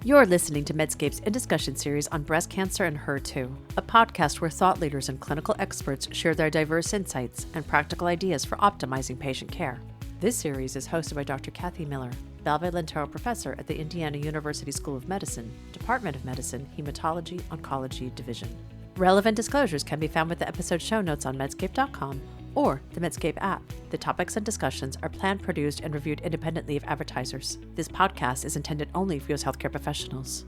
You're listening to Medscape's In Discussion series on breast cancer and HER2, a podcast where thought leaders and clinical experts share their diverse insights and practical ideas for optimizing patient care. This series is hosted by Dr. Kathy Miller, Valve Lentero Professor at the Indiana University School of Medicine, Department of Medicine, Hematology Oncology Division. Relevant disclosures can be found with the episode show notes on Medscape.com or the Medscape app. The topics and discussions are planned, produced, and reviewed independently of advertisers. This podcast is intended only for U.S. healthcare professionals.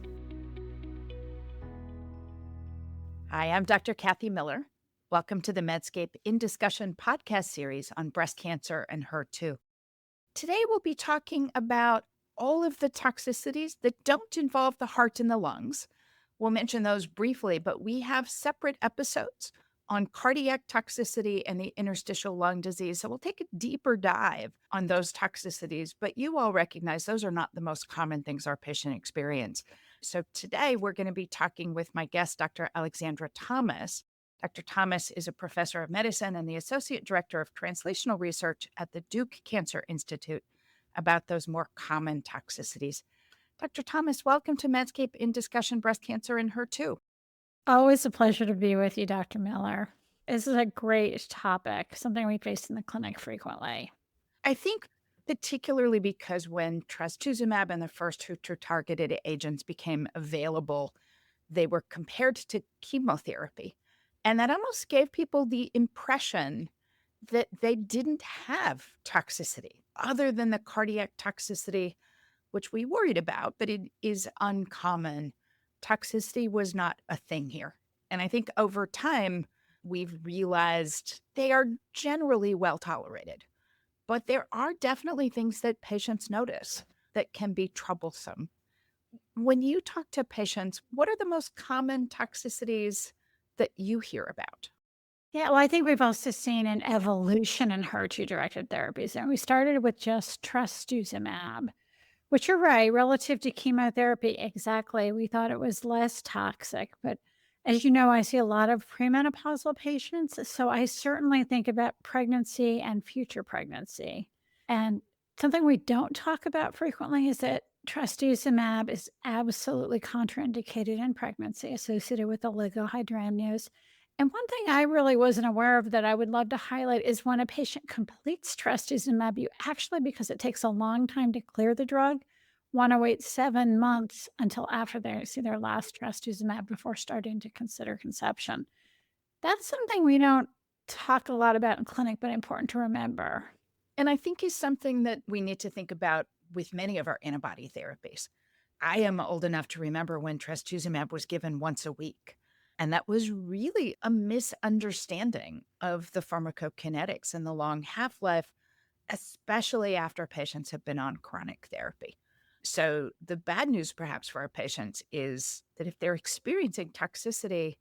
Hi, I'm Dr. Kathy Miller. Welcome to the Medscape In Discussion podcast series on breast cancer and HER2. Today we'll be talking about all of the toxicities that don't involve the heart and the lungs. We'll mention those briefly, but we have separate episodes on cardiac toxicity and the interstitial lung disease. So we'll take a deeper dive on those toxicities, but you all recognize those are not the most common things our patient experience. So today we're going to be talking with my guest, Dr. Alexandra Thomas. Dr. Thomas is a professor of medicine and the associate director of translational research at the Duke Cancer Institute about those more common toxicities. Dr. Thomas, welcome to Medscape In Discussion Breast Cancer and HER2. Always a pleasure to be with you, Dr. Miller. This is a great topic, something we face in the clinic frequently. I think particularly because when trastuzumab and the first HER2-targeted agents became available, they were compared to chemotherapy. And that almost gave people the impression that they didn't have toxicity other than the cardiac toxicity, which we worried about, but it is uncommon. Toxicity was not a thing here. And I think over time, we've realized they are generally well tolerated. But there are definitely things that patients notice that can be troublesome. When you talk to patients, what are the most common toxicities that you hear about? Yeah, well, I think we've also seen an evolution in HER2-directed therapies. And we started with just trastuzumab, which you're right, relative to chemotherapy, exactly. We thought it was less toxic. But as you know, I see a lot of premenopausal patients. So I certainly think about pregnancy and future pregnancy. And something we don't talk about frequently is that trastuzumab is absolutely contraindicated in pregnancy associated with oligohydramnios. And one thing I really wasn't aware of that I would love to highlight is when a patient completes trastuzumab, you actually, because it takes a long time to clear the drug, want to wait 7 months until after they see their last trastuzumab before starting to consider conception. That's something we don't talk a lot about in clinic, but important to remember. And I think is something that we need to think about with many of our antibody therapies. I am old enough to remember when trastuzumab was given once a week. And that was really a misunderstanding of the pharmacokinetics and the long half-life, especially after patients have been on chronic therapy. So the bad news perhaps for our patients is that if they're experiencing toxicity,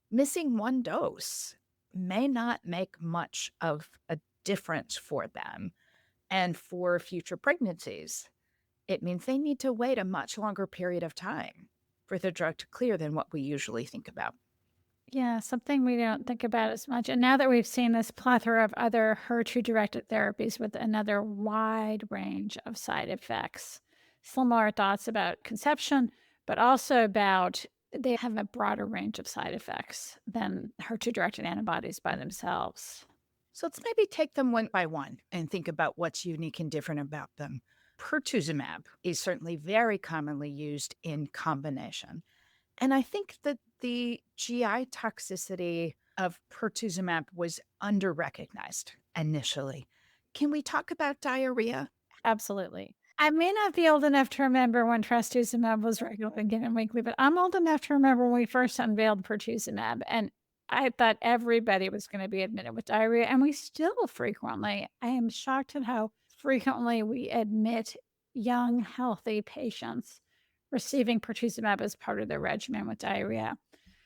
missing one dose may not make much of a difference for them. And for future pregnancies, it means they need to wait a much longer period of time for the drug to clear than what we usually think about. Yeah, something we don't think about as much. And now that we've seen this plethora of other HER2-directed therapies with another wide range of side effects, similar thoughts about conception, but also about they have a broader range of side effects than HER2-directed antibodies by themselves. So let's maybe take them one by one and think about what's unique and different about them. Pertuzumab is certainly very commonly used in combination. And I think that the GI toxicity of pertuzumab was under-recognized initially. Can we talk about diarrhea? Absolutely. I may not be old enough to remember when trastuzumab was regularly given weekly, but I'm old enough to remember when we first unveiled pertuzumab, and I thought everybody was going to be admitted with diarrhea, and we still frequently. I am shocked at how frequently we admit young, healthy patients receiving pertuzumab as part of their regimen with diarrhea.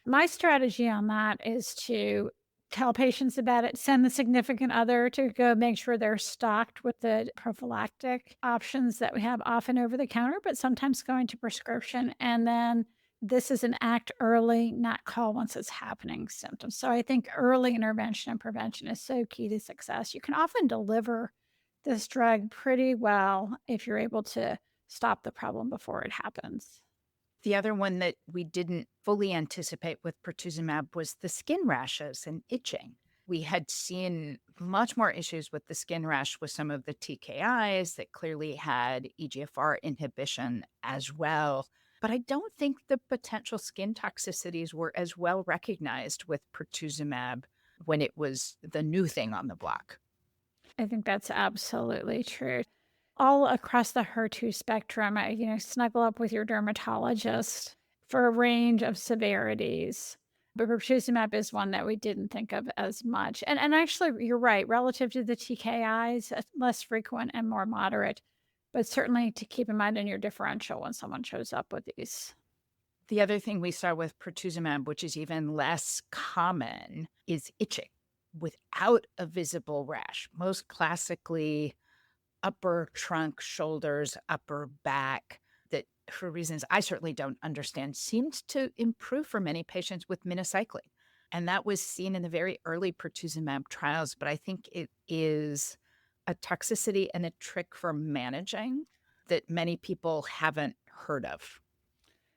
My strategy on that is to tell patients about it, send the significant other to go make sure they're stocked with the prophylactic options that we have often over the counter, but sometimes going to prescription. And then this is an act early, not call once it's happening symptoms. So I think early intervention and prevention is so key to success. You can often deliver this drug pretty well if you're able to stop the problem before it happens. The other one that we didn't fully anticipate with pertuzumab was the skin rashes and itching. We had seen much more issues with the skin rash with some of the TKIs that clearly had EGFR inhibition as well. But I don't think the potential skin toxicities were as well recognized with pertuzumab when it was the new thing on the block. I think that's absolutely true. All across the HER2 spectrum, snuggle up with your dermatologist for a range of severities. But pertuzumab is one that we didn't think of as much. And actually, you're right, relative to the TKIs, less frequent and more moderate, but certainly to keep in mind in your differential when someone shows up with these. The other thing we saw with pertuzumab, which is even less common, is itching without a visible rash. Most classically, upper trunk, shoulders, upper back, that for reasons I certainly don't understand, seemed to improve for many patients with minocycline. And that was seen in the very early pertuzumab trials, but I think it is a toxicity and a trick for managing that many people haven't heard of.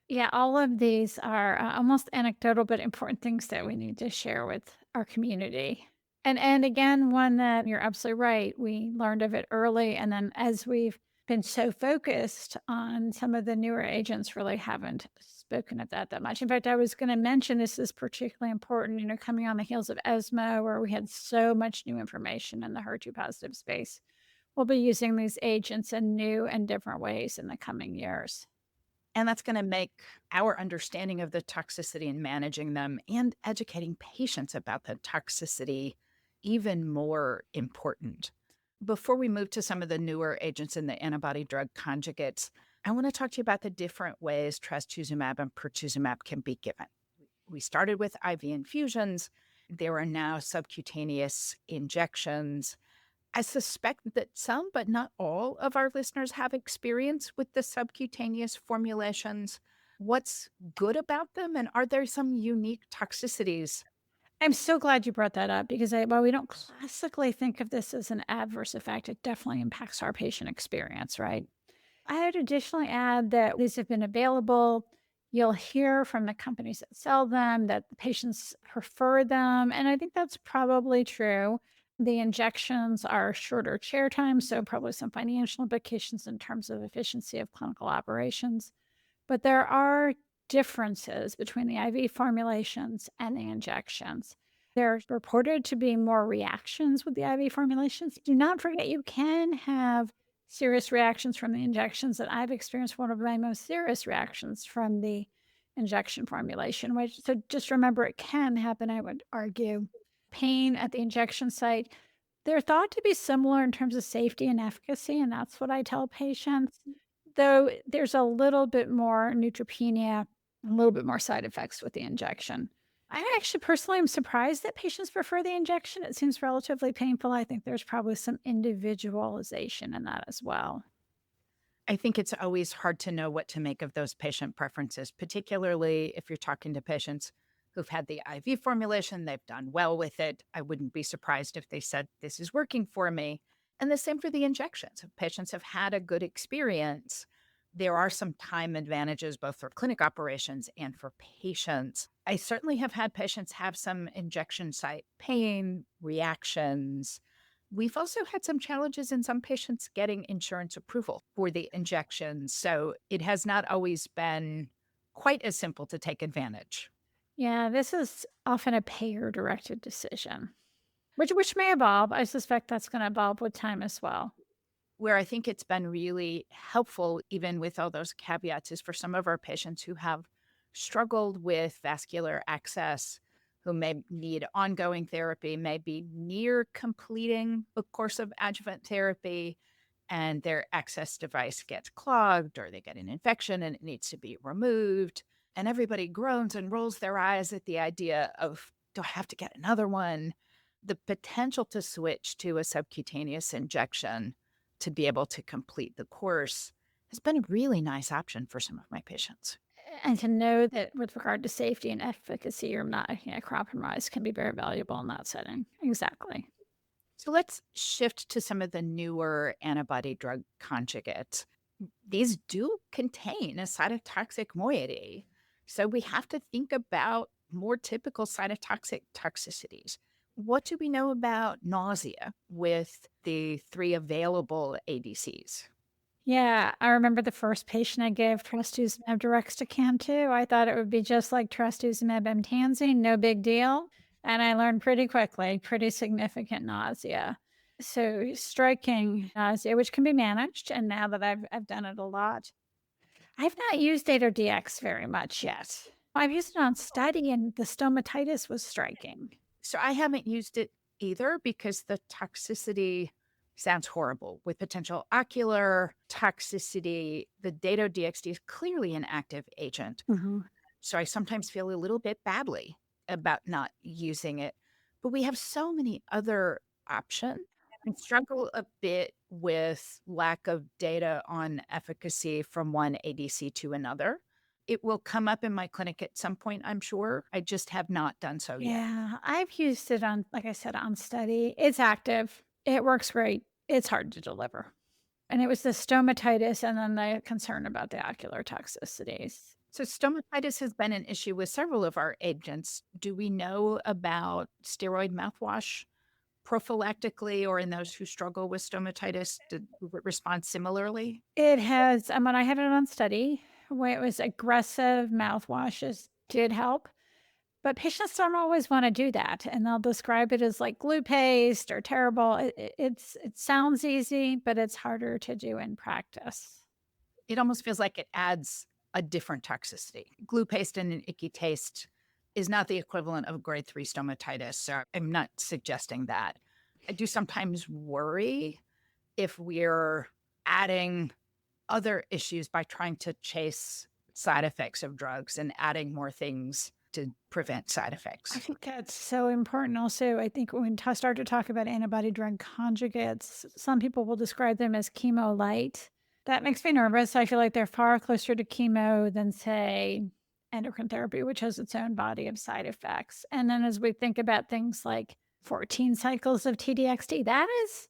Yeah, all of these are almost anecdotal, but important things that we need to share with our community. And again, one that you're absolutely right. We learned of it early, and then as we've been so focused on some of the newer agents, really haven't spoken of that much. In fact, I was going to mention this is particularly important. Coming on the heels of ESMO, where we had so much new information in the HER2 positive space, we'll be using these agents in new and different ways in the coming years. And that's going to make our understanding of the toxicity and managing them and educating patients about the toxicity even more important. Before we move to some of the newer agents in the antibody drug conjugates, I want to talk to you about the different ways trastuzumab and pertuzumab can be given. We started with IV infusions. There are now subcutaneous injections. I suspect that some, but not all, of our listeners have experience with the subcutaneous formulations. What's good about them, and are there some unique toxicities? I'm so glad you brought that up because while we don't classically think of this as an adverse effect, it definitely impacts our patient experience, right? I would additionally add that these have been available. You'll hear from the companies that sell them that the patients prefer them. And I think that's probably true. The injections are shorter chair time, so probably some financial implications in terms of efficiency of clinical operations. But there are differences between the IV formulations and the injections. There's reported to be more reactions with the IV formulations. Do not forget, you can have serious reactions from the injections, and I've experienced one of my most serious reactions from the injection formulation, which, so just remember, it can happen, I would argue. Pain at the injection site, they're thought to be similar in terms of safety and efficacy, and that's what I tell patients. Though there's a little bit more neutropenia, a little bit more side effects with the injection. I actually personally am surprised that patients prefer the injection. It seems relatively painful. I think there's probably some individualization in that as well. I think it's always hard to know what to make of those patient preferences, particularly if you're talking to patients who've had the IV formulation, they've done well with it. I wouldn't be surprised if they said, "This is working for me." And the same for the injections. If patients have had a good experience, there are some time advantages both for clinic operations and for patients. I certainly have had patients have some injection site pain, reactions. We've also had some challenges in some patients getting insurance approval for the injections. So it has not always been quite as simple to take advantage. Yeah, this is often a payer-directed decision, which may evolve. I suspect that's going to evolve with time as well. Where I think it's been really helpful, even with all those caveats, is for some of our patients who have struggled with vascular access, who may need ongoing therapy, may be near completing a course of adjuvant therapy, and their access device gets clogged or they get an infection and it needs to be removed. And everybody groans and rolls their eyes at the idea of, do I have to get another one? The potential to switch to a subcutaneous injection to be able to complete the course has been a really nice option for some of my patients. And to know that with regard to safety and efficacy, you're not compromised can be very valuable in that setting. Exactly. So let's shift to some of the newer antibody drug conjugates. these do contain a cytotoxic moiety. So we have to think about more typical cytotoxic toxicities. What do we know about nausea with the three available ADCs? Yeah, I remember the first patient I gave trastuzumab deruxtecan to. I thought it would be just like trastuzumab emtansine, no big deal. And I learned pretty quickly, pretty significant nausea. So striking nausea, which can be managed. And now that I've done it a lot, I've not used DX very much yet. I've used it on study, and the stomatitis was striking. So I haven't used it either because the toxicity sounds horrible with potential ocular toxicity. The Dato-DXd is clearly an active agent. Mhm. So I sometimes feel a little bit badly about not using it. But we have so many other options and struggle a bit with lack of data on efficacy from one ADC to another. It will come up in my clinic at some point, I'm sure. I just have not done so yet. Yeah, I've used it on, like I said, on study. It's active. It works great. It's hard to deliver. And it was the stomatitis and then the concern about the ocular toxicities. So stomatitis has been an issue with several of our agents. Do we know about steroid mouthwash prophylactically or in those who struggle with stomatitis? Did it respond similarly? It has, when I had it on study, when it was aggressive mouthwashes did help. But patients don't always want to do that, and they'll describe it as like glue paste or terrible. It sounds easy, but it's harder to do in practice. It almost feels like it adds a different toxicity. Glue paste and an icky taste is not the equivalent of grade 3 stomatitis. So I'm not suggesting that. I do sometimes worry if we're adding other issues by trying to chase side effects of drugs and adding more things to prevent side I effects. think that's so important. Also, I think when we start to talk about antibody drug conjugates, some people will describe them as chemo light. That makes me nervous. I feel like they're far closer to chemo than, say, endocrine therapy, which has its own body of side effects. And then as we think about things like 14 cycles of TDXD, that is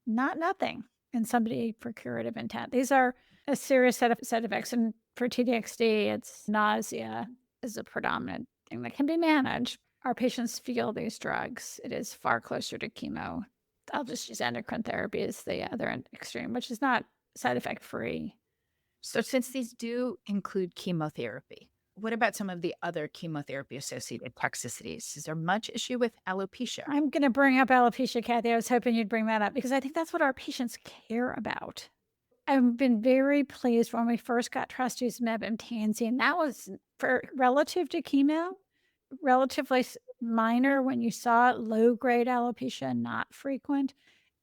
not nothing in somebody for curative intent. These are a serious set of side effects. And for TDXD, it's nausea is a predominant thing that can be managed. Our patients feel these drugs. It is far closer to chemo. I'll just use endocrine therapy as the other extreme, which is not side effect free. So, since these do include chemotherapy, what about some of the other chemotherapy associated toxicities? Is there much issue with alopecia? I'm going to bring up alopecia, Kathy. I was hoping you'd bring that up because I think that's what our patients care about. I've been very pleased when we first got trastuzumab emtansine. That was for relative to chemo, relatively minor when you saw it, low grade alopecia, not frequent.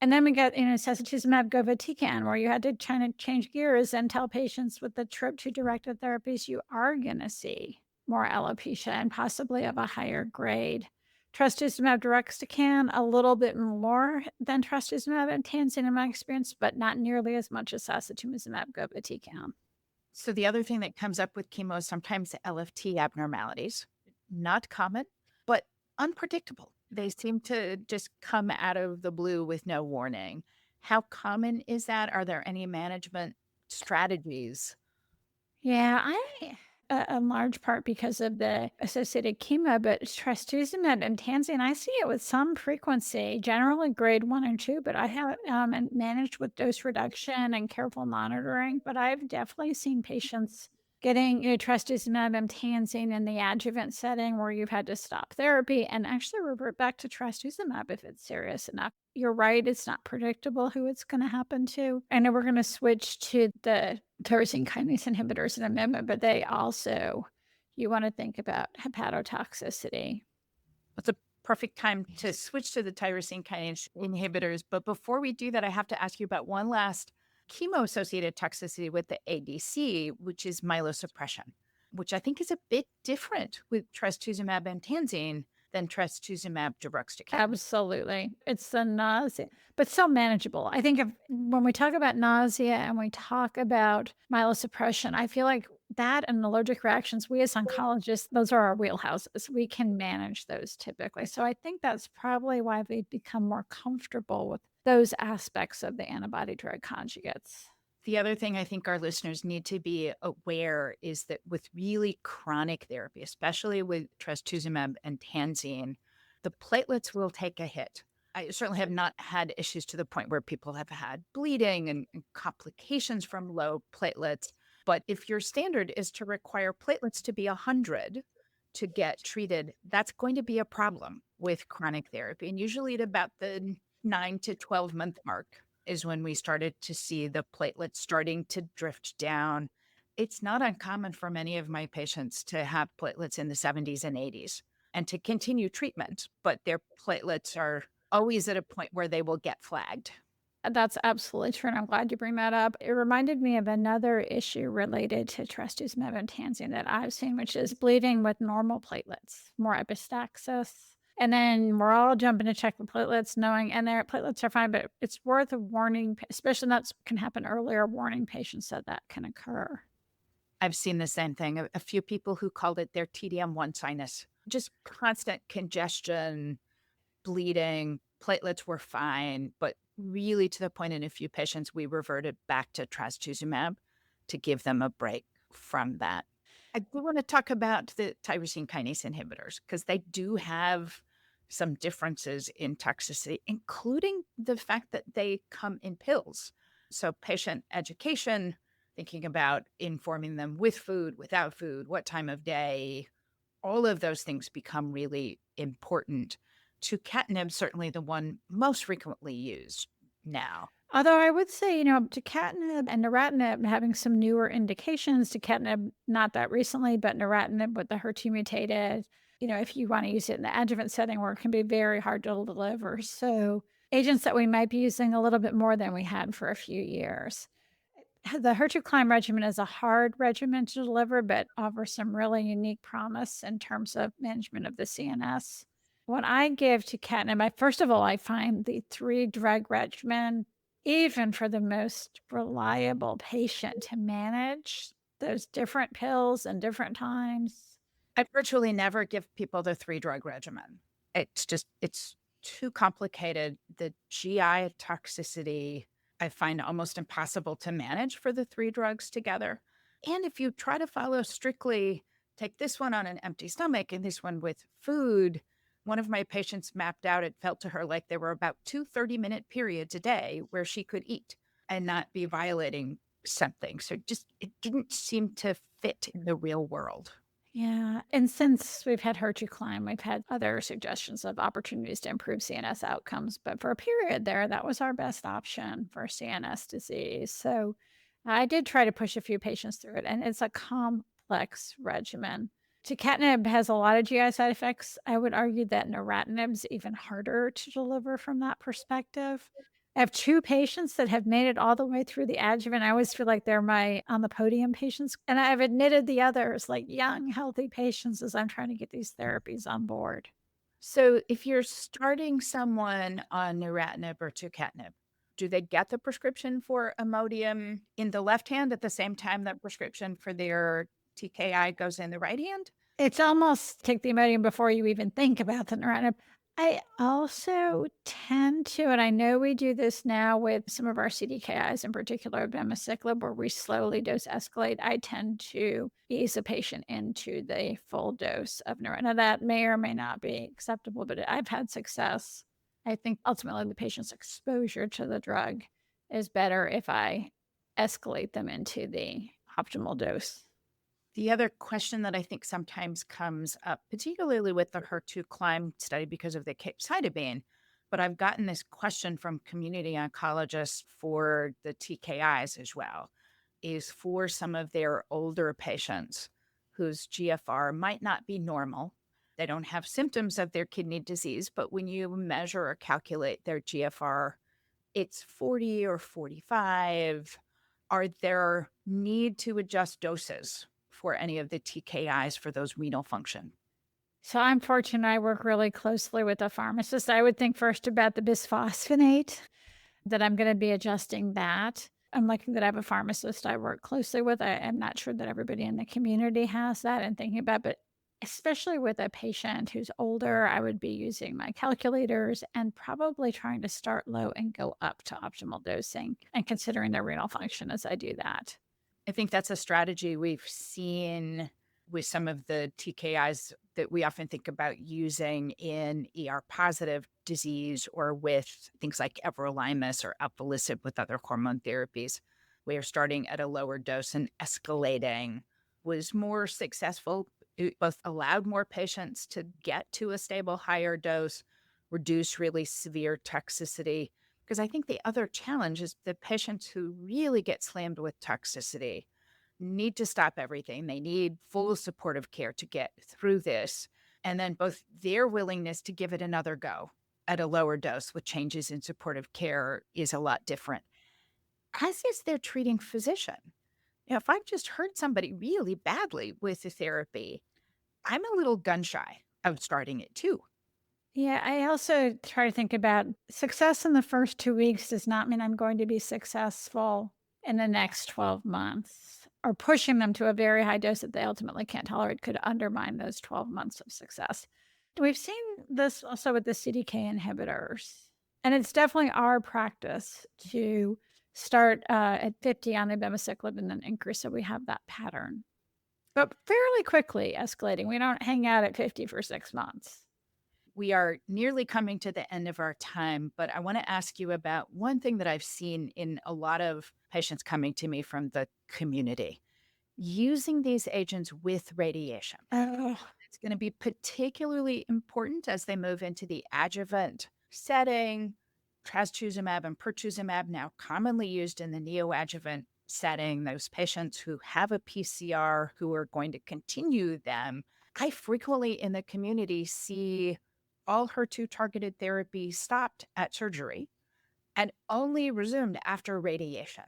And then we got, sacituzumab govitecan, where you had to kind of change gears and tell patients with the TROP2-directed therapies, you are going to see more alopecia and possibly of a higher grade. Trastuzumab deruxtecan, a little bit more than trastuzumab emtansine in my experience, but not nearly as much as sacituzumab govitecan. So, the other thing that comes up with chemo is sometimes LFT abnormalities. Not common, but unpredictable. They seem to just come out of the blue with no warning. How common is that? Are there any management strategies? Yeah, a large part because of the associated chemo, but trastuzumab and emtansine, I see it with some frequency, generally grade 1 and 2, but I have it and managed with dose reduction and careful monitoring. But I've definitely seen patients getting trastuzumab and emtansine in the adjuvant setting where you've had to stop therapy and actually revert back to trastuzumab if it's serious enough. You're right, it's not predictable who it's going to happen to. I know we're going to switch to the tyrosine kinase inhibitors in a moment, but they also, you want to think about hepatotoxicity. It's a perfect time to switch to the tyrosine kinase inhibitors. But before we do that, I have to ask you about one last chemo-associated toxicity with the ADC, which is myelosuppression, which I think is a bit different with trastuzumab emtansine than trastuzumab deruxtecan. Absolutely. It's the nausea, but so manageable. I think when we talk about nausea and we talk about myelosuppression, I feel like that and allergic reactions, we as oncologists, those are our wheelhouses. We can manage those typically. So I think that's probably why we've become more comfortable with those aspects of the antibody drug conjugates. The other thing I think our listeners need to be aware is that with really chronic therapy, especially with trastuzumab and tansine, the platelets will take a hit. I certainly have not had issues to the point where people have had bleeding and complications from low platelets. But if your standard is to require platelets to be 100 to get treated, that's going to be a problem with chronic therapy. And usually at about the 9 to 12 month mark is when we started to see the platelets starting to drift down. It's not uncommon for many of my patients to have platelets in the 70s and 80s and to continue treatment, but their platelets are always at a point where they will get flagged. That's absolutely true, and I'm glad you bring that up. It reminded me of another issue related to trastuzumab and tansine that I've seen, which is bleeding with normal platelets, more epistaxis. And then we're all jumping to check the platelets, knowing, and their platelets are fine, but it's worth a warning, especially that can happen earlier, warning patients that can occur. I've seen the same thing. A few people who called it their TDM1 sinus, just constant congestion, bleeding, platelets were fine, but really to the point in a few patients, we reverted back to trastuzumab to give them a break from that. I do want to talk about the tyrosine kinase inhibitors because they do have some differences in toxicity, including the fact that they come in pills. So patient education, thinking about informing them with food, without food, what time of day, all of those things become really important. Tucatinib, certainly the one most frequently used now. Although I would say, tucatinib and neratinib having some newer indications, tucatinib not that recently, but neratinib with the HER2 mutated, if you want to use it in the adjuvant setting where it can be very hard to deliver. So agents that we might be using a little bit more than we had for a few years. The HER2 climb regimen is a hard regimen to deliver, but offers some really unique promise in terms of management of the CNS. When I give tucatinib, first of all, I find the 3-drug regimen, even for the most reliable patient to manage those different pills and different times. I virtually never give people the 3-drug regimen. It's too complicated. The GI toxicity, I find almost impossible to manage for the 3 drugs together. And if you try to follow strictly, take this one on an empty stomach and this one with food, one of my patients mapped out, it felt to her like there were about 2 30-minute periods a day where she could eat and not be violating something. So it didn't seem to fit in the real world. Yeah. And since we've had HER2 climb, we've had other suggestions of opportunities to improve CNS outcomes. But for a period there, that was our best option for CNS disease. So I did try to push a few patients through it, and it's a complex regimen. Tucatinib has a lot of GI side effects. I would argue that neratinib's even harder to deliver from that perspective. I have 2 patients that have made it all the way through the adjuvant. I always feel like they're my on the podium patients, and I've admitted the others, like young, healthy patients, as I'm trying to get these therapies on board. So if you're starting someone on neratinib or tucatinib, do they get the prescription for Imodium in the left hand at the same time that prescription for their TKI goes in the right hand? It's almost take the Imodium before you even think about the neratinib. I also tend to, and I know we do this now with some of our CDKIs, in particular abemaciclib, where we slowly dose escalate. I tend to ease a patient into the full dose of neratinib. Now, that may or may not be acceptable, but I've had success. I think ultimately the patient's exposure to the drug is better if I escalate them into the optimal dose. The other question that I think sometimes comes up, particularly with the HER2 climb study because of the capecitabine, but I've gotten this question from community oncologists for the TKIs as well, is for some of their older patients whose GFR might not be normal. They don't have symptoms of their kidney disease, but when you measure or calculate their GFR, it's 40 or 45. Are there need to adjust doses for any of the TKIs for those renal function? So I'm fortunate I work really closely with a pharmacist. I would think first about the bisphosphonate, that I'm going to be adjusting that. I'm lucky that I have a pharmacist I work closely with. I'm not sure that everybody in the community has that and thinking about, but Especially with a patient who's older, I would be using my calculators and probably trying to start low and go up to optimal dosing and considering their renal function as I do that. I think that's a strategy we've seen with some of the TKIs that we often think about using in ER-positive disease or with things like everolimus or alpelisib with other hormone therapies, where starting at a lower dose and escalating was more successful. It both allowed more patients to get to a stable higher dose, reduce really severe toxicity. Because I think the other challenge is the patients who really get slammed with toxicity need to stop everything. They need full supportive care to get through this. And then both their willingness to give it another go at a lower dose with changes in supportive care is a lot different, as is their treating physician. If I've just hurt somebody really badly with the therapy, I'm a little gun shy of starting it too. Yeah, I also try to think about success in the first 2 weeks does not mean I'm going to be successful in the next 12 months, or pushing them to a very high dose that they ultimately can't tolerate could undermine those 12 months of success. We've seen this also with the CDK inhibitors, and it's definitely our practice to start at 50 on the abemaciclib and then increase so we have that pattern. But fairly quickly escalating. We don't hang out at 50 for 6 months. We are nearly coming to the end of our time, but I want to ask you about one thing that I've seen in a lot of patients coming to me from the community, using these agents with radiation. Oh, It's going to be particularly important as they move into the adjuvant setting. Trastuzumab and pertuzumab now commonly used in the neoadjuvant setting. Those patients who have a PCR who are going to continue them. I frequently in the community see all HER2-targeted therapy stopped at surgery and only resumed after radiation.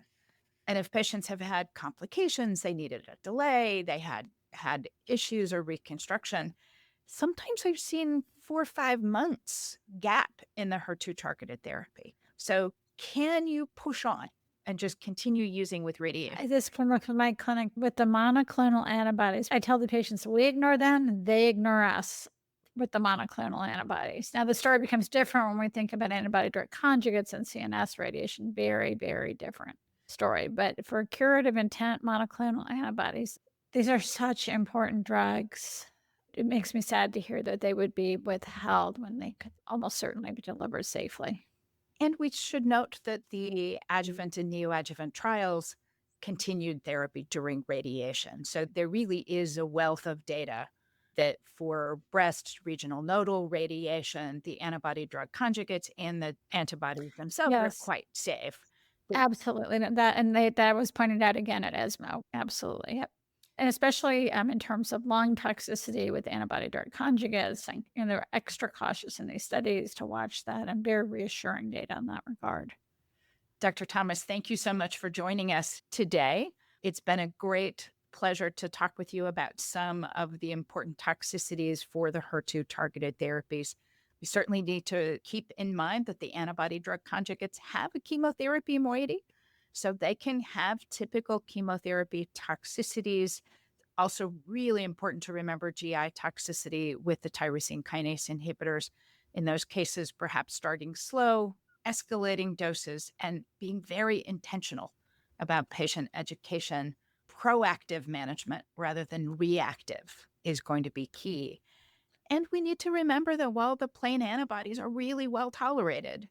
And if patients have had complications, they needed a delay, they had issues or reconstruction, sometimes I've seen 4 or 5 months gap in the HER2-targeted therapy. So can you push on and just continue using with radiation? this came up in my clinic with the monoclonal antibodies. I tell the patients we ignore them, they ignore us with the monoclonal antibodies. Now, the story becomes different when we think about antibody-drug conjugates and CNS radiation. Very, very different story. But for curative intent monoclonal antibodies, these are such important drugs. It makes me sad to hear that they would be withheld when they could almost certainly be delivered safely. And we should note that the adjuvant and neoadjuvant trials continued therapy during radiation. So there really is a wealth of data that for breast regional nodal radiation, the antibody drug conjugates and the antibodies themselves are Yes. quite safe. Absolutely. That was pointed out again at ESMO. Absolutely. Yep. And especially in terms of lung toxicity with antibody-drug conjugates, and they're extra cautious in these studies to watch that, and very reassuring data in that regard. Dr. Thomas, thank you so much for joining us today. It's been a great pleasure to talk with you about some of the important toxicities for the HER2-targeted therapies. We certainly need to keep in mind that the antibody-drug conjugates have a chemotherapy moiety, so they can have typical chemotherapy toxicities. Also really important to remember GI toxicity with the tyrosine kinase inhibitors. In those cases, perhaps starting slow, escalating doses, and being very intentional about patient education. Proactive management rather than reactive is going to be key. And we need to remember that while the plain antibodies are really well tolerated,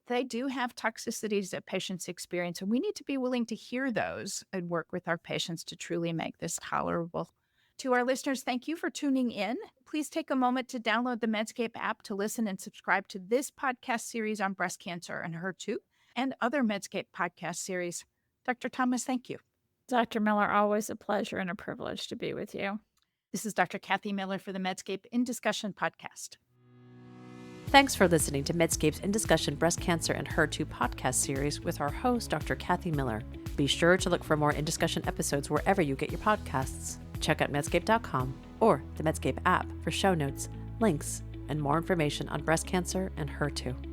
they do have toxicities that patients experience, and we need to be willing to hear those and work with our patients to truly make this tolerable. To our listeners, thank you for tuning in. Please take a moment to download the Medscape app to listen and subscribe to this podcast series on breast cancer and HER2 and other Medscape podcast series. Dr. Thomas, thank you. Dr. Miller, always a pleasure and a privilege to be with you. This is Dr. Kathy Miller for the Medscape In Discussion podcast. Thanks for listening to Medscape's In Discussion Breast Cancer and HER2 podcast series with our host, Dr. Kathy Miller. Be sure to look for more In Discussion episodes wherever you get your podcasts. Check out Medscape.com or the Medscape app for show notes, links, and more information on breast cancer and HER2.